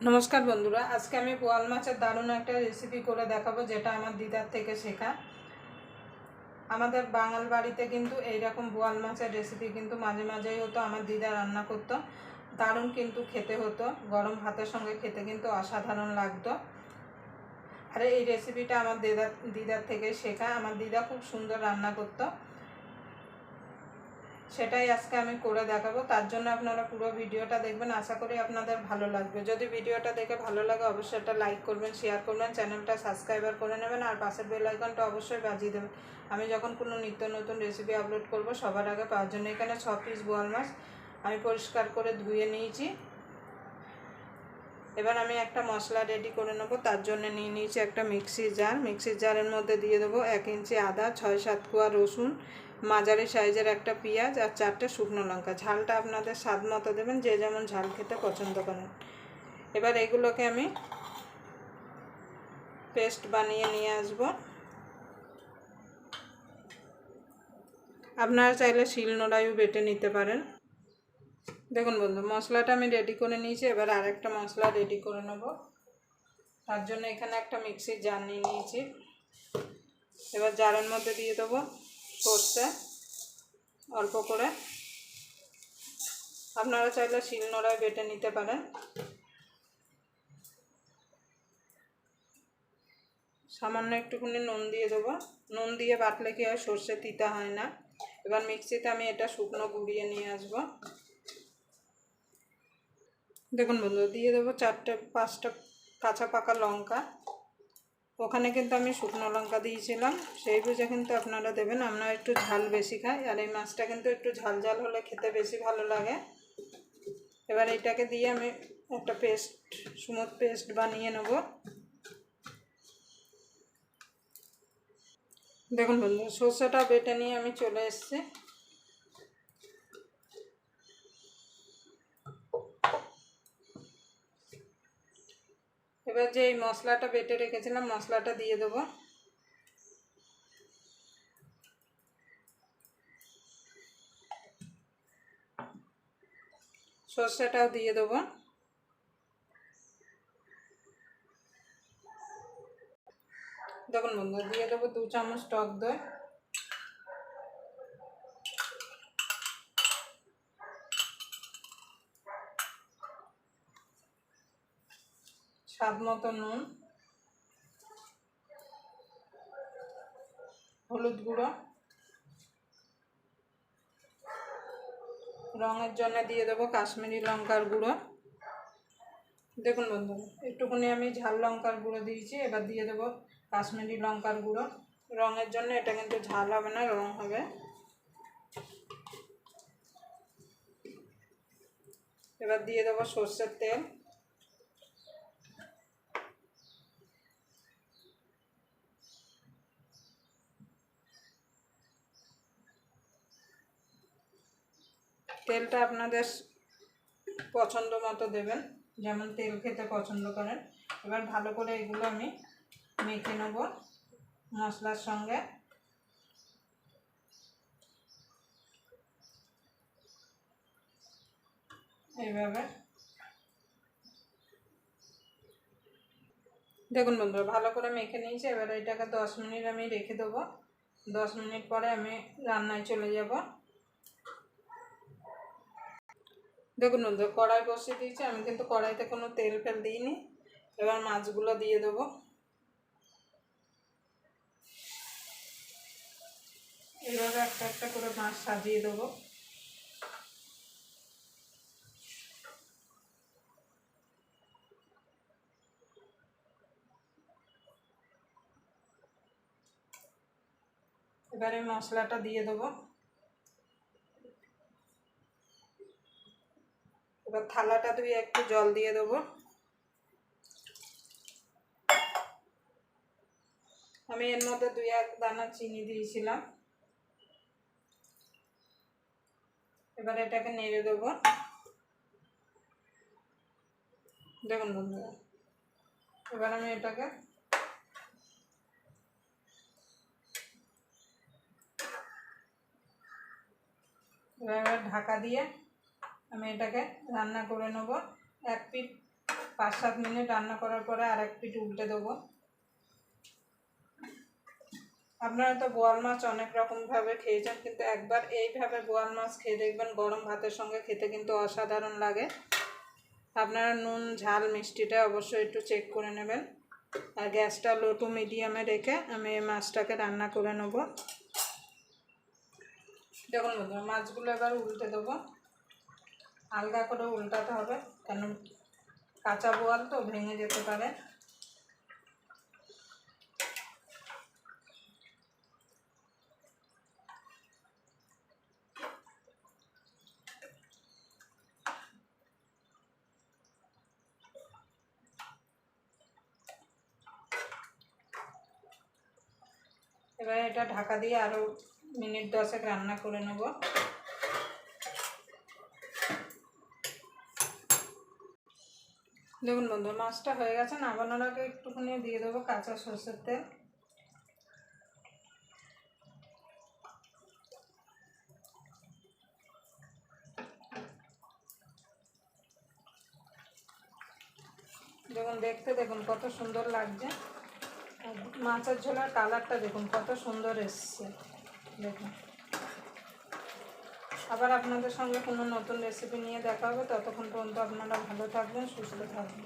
नमस्कार बंधुरा आज के आमी बोआल माछेर दारुण एक रेसिपि करे देखाबो जेटा आमार दिदार थेके शेखा। आमादेर बांगाल बाड़ीते किन्तु एई रकम बोआल माछेर रेसिपि किन्तु माझे माझेई हतो। आमार दिदा रान्ना करतो, दारुण किन्तु खेते हतो, गरम भातेर संगे खेते किन्तु असाधारण लागतो। और एई रेसिपिटा आमार दिदार थेके शेखा। आमार दिदा खूब सुंदर रान्ना करतो, সেটাই আজকে আমি করে দেখাবো। তার জন্য আপনারা পুরো ভিডিওটা দেখবেন, আশা করি আপনাদের ভালো লাগবে। যদি ভিডিওটা দেখে ভালো লাগে অবশ্যই একটা লাইক করবেন, শেয়ার করবেন, চ্যানেলটা সাবস্ক্রাইবার করে নেবেন আর পাশের বেল আইকনটা অবশ্যই বাজিয়ে দেবেন। আমি যখন কোনো নিত্য নতুন রেসিপি আপলোড করব সবার আগে পাওয়ার জন্য। এখানে 6 পিস বোয়াল মাছ আমি পরিষ্কার করে ধুয়ে নিয়েছি। এবার আমি একটা মশলা রেডি করে নেব। তার জন্য নিয়ে নিয়েছি একটা মিক্সির জার। মিক্সির জারের মধ্যে দিয়ে দেবো 1 ইঞ্চি আদা, 6-7 কোয়া রসুন, মাঝারি সাইজের একটা পেঁয়াজ আর 4টে শুকনো লঙ্কা। ঝালটা আপনাদের স্বাদ মতো দেবেন, যে যেমন ঝাল খেতে পছন্দ করেন। এবার এগুলোকে আমি পেস্ট বানিয়ে নিয়ে আসব। আপনারা চাইলে শিলনোড়ায়ও বেটে নিতে পারেন। দেখুন বন্ধু, মশলাটা আমি রেডি করে নিয়েছি। এবার আরেকটা মশলা রেডি করে নেব। তার জন্য এখানে একটা মিক্সির জার নিয়ে নিয়েছি। এবার জারের মধ্যে দিয়ে দেবো সরষে অল্প করে। আপনারা চাইলে শিলনোড়ায় বেটে নিতে পারেন। সামান্য একটুখানি নুন দিয়ে দেবো। নুন দিয়ে বাটলে কি হয়, সরষে তিতা হয় না। এবার মিক্সিতে আমি এটা শুকনো গুঁড়িয়ে নিয়ে আসবো। দেখুন বন্ধু, দিয়ে দেবো 4-5টা কাঁচা পাকা লঙ্কা। ওখানে কিন্তু আমি শুকনো লঙ্কা দিয়েছিলাম, সেই বুঝে কিন্তু আপনারা দেবেন। আমরা একটু ঝাল বেশি খাই আর এই মাছটা কিন্তু একটু ঝাল ঝাল হলে খেতে বেশি ভালো লাগে। এবার এটাকে দিয়ে আমি একটা স্মুথ পেস্ট বানিয়ে নেব। দেখুন বন্ধু, সরষেটা বেটে নিয়ে আমি চলে এসেছি। এবার যে এই মশলাটা বেটে রেখেছিলাম মশলাটা দিয়ে দেবো। সরষেটাও দিয়ে দেবো। দেখুন বন্ধু, দিয়ে দেবো 2 চামচ টক দই, স্বাদ মতো নুন, হলুদ গুঁড়ো, রঙের জন্য দিয়ে দেবো কাশ্মীরি লঙ্কার গুঁড়ো। দেখুন বন্ধু, একটুখানি আমি ঝাল লঙ্কার গুঁড়ো দিয়েছি। এবার দিয়ে দেবো কাশ্মীরি লঙ্কার গুঁড়ো। রঙের জন্য, এটা কিন্তু ঝাল হবে না, রং হবে। এবার দিয়ে দেবো সরষের তেল। তেলটা আপনাদের পছন্দ মতো দেবেন, যেমন তেল খেতে পছন্দ করেন। এবার ভালো করে এগুলো আমি মেখে নেব মশলার সঙ্গে। এইভাবে দেখুন বন্ধুরা, ভালো করে মেখে নিয়েছি। এবার এটাকে 10 মিনিট আমি রেখে দেবো। 10 মিনিট পরে আমি রান্নায় চলে যাব। দেখুন বন্ধু, কড়াই বসিয়ে দিয়েছি। আমি কিন্তু কড়াইতে কোনো তেল ফেল দিইনি। এবার মাছগুলো দিয়ে দেবো। এইভাবে একটা একটা করে মাছ সাজিয়ে দেবো। এবারে মশলাটা দিয়ে দেবো। এবার থালাটা ধুয়ে একটু জল দিয়ে দেবো। আমি এর মধ্যে 2-1 দানা চিনি দিয়েছিলাম। এবার এটাকে নেড়ে দেবো। দেখুন বন্ধুরা, এবার আমি এটাকে এবার ঢাকা দিয়ে আমি এটাকে রান্না করে নেব। 1 পিঠ 5-7 মিনিট রান্না করার পরে আর এক পিঠ উল্টে দেবো। আপনারা তো বোয়াল মাছ অনেক রকমভাবে খেয়েছেন, কিন্তু একবার এইভাবে বোয়াল মাছ খেয়ে দেখবেন, গরম ভাতের সঙ্গে খেতে কিন্তু অসাধারণ লাগে। আপনারা নুন ঝাল মিষ্টিটা অবশ্যই একটু চেক করে নেবেন। আর গ্যাসটা লো টু মিডিয়ামে রেখে আমি এই মাছটাকে রান্না করে নেব। দেখুন বন্ধুরা, মাছগুলো এবার উল্টে দেবো। আলগা করে উল্টাতে হবে, কেন কাঁচা বোয়াল তো ভেঙে যেতে পারে। এবার এটা ঢাকা দিয়ে আরও মিনিট 10 রান্না করে নেব। দেখুন বন্ধু, মাছটা হয়ে গেছে। নামানোর আগে একটুখানি দিয়ে দেবো কাঁচা সরষের তেল। দেখুন দেখতে দেখুন কত সুন্দর লাগছে। মাছের ঝোলার কালারটা দেখুন কত সুন্দর এসছে। দেখুন, আবার আপনাদের সঙ্গে কোনো নতুন রেসিপি নিয়ে দেখা হবে। ততক্ষণ পর্যন্ত আপনারা ভালো থাকবেন, সুস্থ থাকবেন।